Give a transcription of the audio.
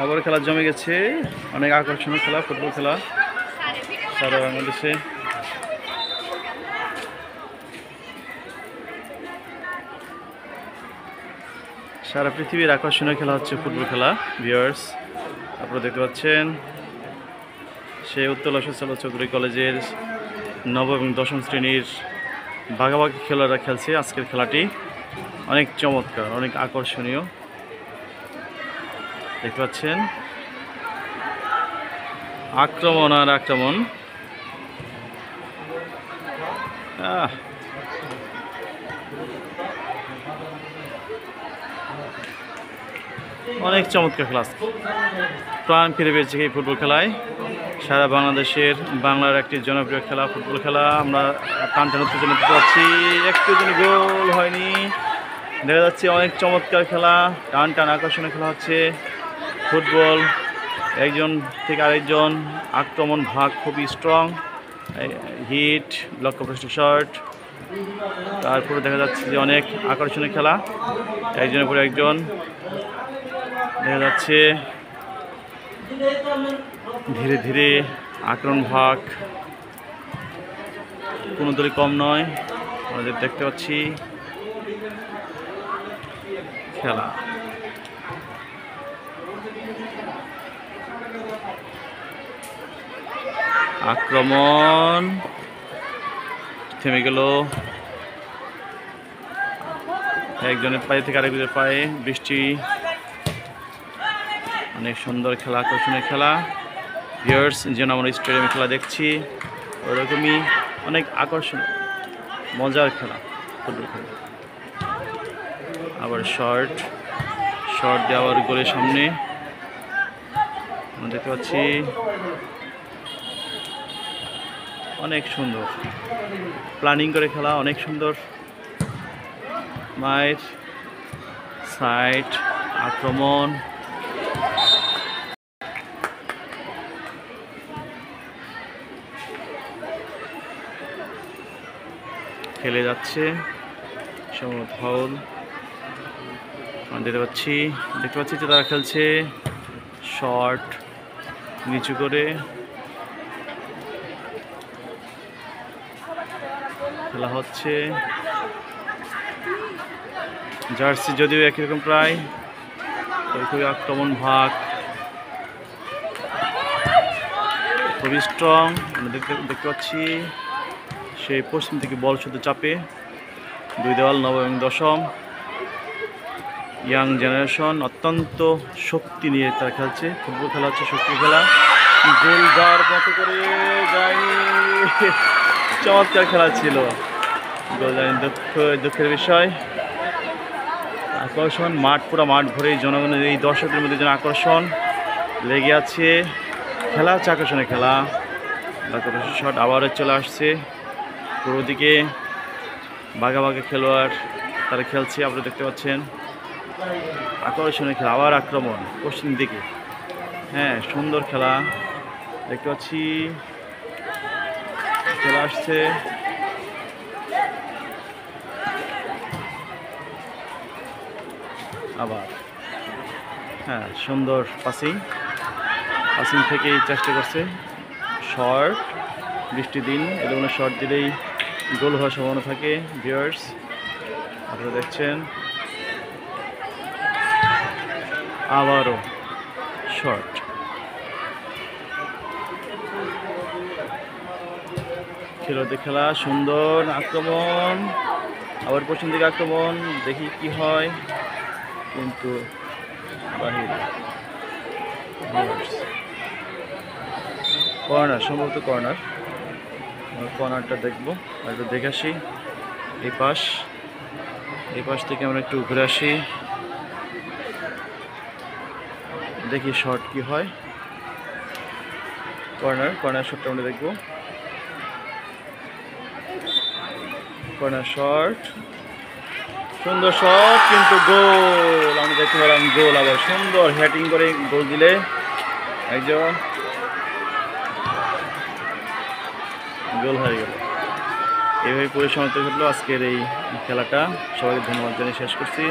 আবার খেলা জমে গেছে, অনেক আকর্ষণীয় খেলা, ফুটবল খেলা সারা বাংলাদেশে। সারা পৃথিবীর আকর্ষণীয় খেলা হচ্ছে ফুটবল খেলা। ভিউয়ার্স, আপনারা দেখতে পাচ্ছেন সেই উত্তল অশোক চৌধুরী কলেজের নবম এবং দশম শ্রেণীর ভাগাভাগি খেলোয়াড়রা খেলছে আজকের খেলাটি। অনেক চমৎকার, অনেক আকর্ষণীয় দেখতে পাচ্ছেন। আক্রমণ আর আক্রমণ, অনেক চমৎকার খেলা। প্রাণ ফিরে পেয়েছে এই ফুটবল খেলায়। সারা বাংলাদেশের বাংলার একটি জনপ্রিয় খেলা ফুটবল খেলা। আমরা টান টান উত্তেজনা দেখতে পাচ্ছি, একটু যেন গোল হয়নি। দেখা যাচ্ছে অনেক চমৎকার খেলা, টান টান আকর্ষণীয় খেলা হচ্ছে ফুটবল। একজন থেকে আরেকজন আক্রমণ ভাগ খুবই স্ট্রং, হিট, লক্ষ্যভ্রষ্ট শট। তারপরে দেখা যাচ্ছে যে অনেক আকর্ষণীয় খেলা, একজনের পরে একজন দেখা যাচ্ছে ধীরে ধীরে আক্রমণ ভাগ, কোনো দলই কম নয়। আমাদের দেখতে পাচ্ছি খেলা। আক্রমণ থেমে গেল, একজনের পায়ে থেকে আরেকজনের পায়ে বৃষ্টি। অনেক সুন্দর খেলা, আকর্ষণীয় খেলা। ভিউয়ার্স, যেন আমরা স্টেডিয়ামে খেলা দেখছি ওরকমই অনেক আকর্ষণীয় মজার খেলা ফুটবল খেলা। আবার শর্ট দেওয়ার গোলের সামনে আমরা দেখতে পাচ্ছি অনেক সুন্দর প্ল্যানিং করে খেলা, অনেক সুন্দর। মায়ের সাইড আক্রমণ, খেলে যাচ্ছে সম্ভবত ফাউল। দেখতে পাচ্ছি যে তারা খেলছে শর্ট নিচু করে খেলা হচ্ছে। জার্সি যদিও একই রকম প্রায়, তবে খুবই আক্রমণ ভাগ, খুবই স্ট্রং। আমরা দেখতে পাচ্ছি সেই পশ্চিম থেকে বল শুধু চাপে। দুই দেওয়াল, নবম এবং দশম, ইয়াং জেনারেশন, অত্যন্ত শক্তি নিয়ে তারা খেলছে। ফুটবল খেলা হচ্ছে শক্তি খেলা। গোল যাওয়ার মতো করে যায়নি, চমৎকার খেলা ছিল। গোল যায়নি, দুঃখের বিষয়। আকর্ষণ, পুরো মাঠ ভরে জনগণের, এই দর্শকদের মধ্যে যেন আকর্ষণ লেগে আছে। খেলা হচ্ছে আকর্ষণীয় খেলা। শট আবারও চলে আসছে পুরো দিকে, ভাগাভাগি খেলোয়াড় তারা খেলছে, আপনারা দেখতে পাচ্ছেন। আকর্ষণীয় খেলা, আবার আক্রমণ পশ্চিম দিকে। হ্যাঁ, সুন্দর খেলা দেখতে পাচ্ছি, চলে আসছে। আবার হ্যাঁ, সুন্দর পাসিং থেকেই চেষ্টা করছে। শর্ট, বৃষ্টির দিন এ ধরনের শর্ট দিলেই গোল হওয়ার সম্ভাবনা থাকে। ভিউয়ার্স, আপনারা দেখছেন আবারও শর্ট। খেলা সুন্দর, আক্রমণ, আবার পশ্চিম দিকে আক্রমণ, দেখি কি হয়, কিন্তু বাহির। কর্নার, সম্ভবত কর্নারটা দেখবো, একটু দেখে আসি। এই পাশ থেকে আমরা একটু ঘুরে আসি, দেখি শর্ট কি হয়। কর্নার শটটা আমরা দেখবো। কর্নার শট, সুন্দর শট, কিন্তু গোল। আমরা দেখতে পেলাম গোল। আবার সুন্দর হেডিং করে গোল দিলে একজন, গোল হয়ে গেল। এইভাবে পরিসমাপ্তি ঘটলো আজকের এই খেলাটা। সবাইকে ধন্যবাদ জানিয়ে শেষ করছি।